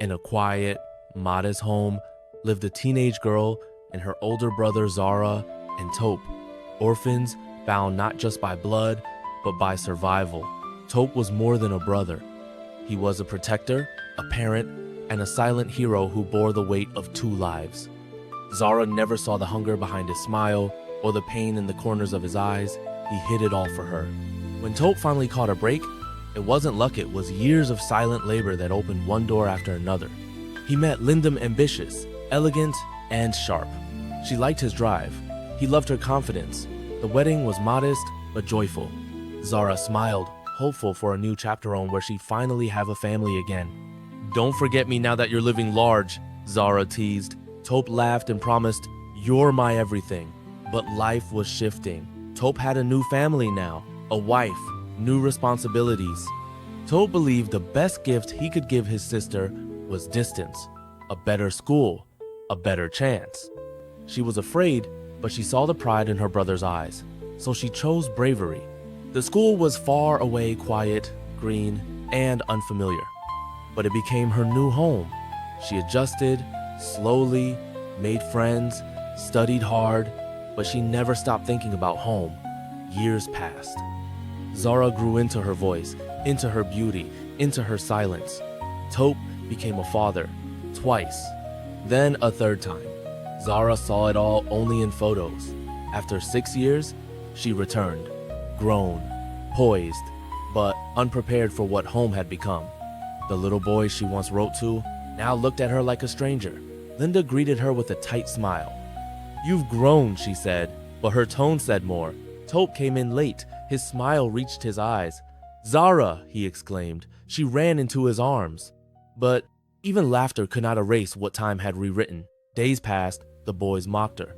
In a quiet, modest home lived a teenage girl and her older brother Zara and Taupe, orphans bound not just by blood, but by survival. Taupe was more than a brother. He was a protector, a parent, and a silent hero who bore the weight of two lives. Zara never saw the hunger behind his smile or the pain in the corners of his eyes. He hid it all for her. When Taupe finally caught a break, it wasn't luck, it was years of silent labor that opened one door after another. He met Linda, ambitious, elegant, and sharp. She liked his drive. He loved her confidence. The wedding was modest but joyful. Zara smiled, hopeful for a new chapter on where she'd finally have a family again. "Don't forget me now that you're living large," Zara teased. Taupe laughed and promised, "You're my everything." But life was shifting. Taupe had a new family now, a wife, new responsibilities. Taupe believed the best gift he could give his sister was distance, a better school, a better chance. She was afraid, but she saw the pride in her brother's eyes, so she chose bravery. The school was far away, quiet, green, and unfamiliar, but it became her new home. She adjusted, slowly, made friends, studied hard, but she never stopped thinking about home. Years passed. Zara grew into her voice, into her beauty, into her silence. Taupe became a father, twice, then a third time. Zara saw it all only in photos. After 6 years, she returned, grown, poised, but unprepared for what home had become. The little boy she once wrote to now looked at her like a stranger. Linda greeted her with a tight smile. "You've grown," she said, but her tone said more. Taupe came in late. His smile reached his eyes. "Zara!" he exclaimed. She ran into his arms. But even laughter could not erase what time had rewritten. Days passed, the boys mocked her.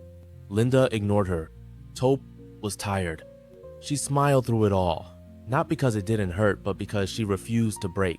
Linda ignored her. Taupe was tired. She smiled through it all, not because it didn't hurt, but because she refused to break.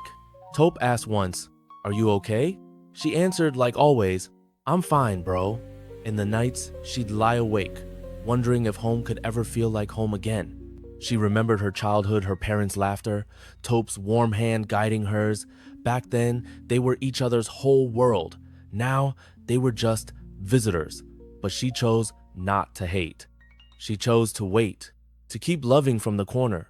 Taupe asked once, "Are you okay?" She answered like always, "I'm fine, bro." In the nights, she'd lie awake, wondering if home could ever feel like home again. She remembered her childhood, her parents' laughter, Taupe's warm hand guiding hers. Back then, they were each other's whole world. Now, they were just visitors. But she chose not to hate. She chose to wait, to keep loving from the corner.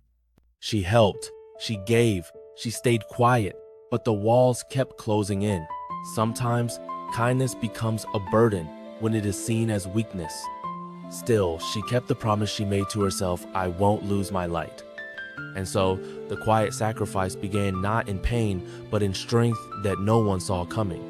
She helped, she gave, she stayed quiet, but the walls kept closing in. Sometimes, kindness becomes a burden when it is seen as weakness. Still, she kept the promise she made to herself, "I won't lose my light." And so, the quiet sacrifice began not in pain, but in strength that no one saw coming.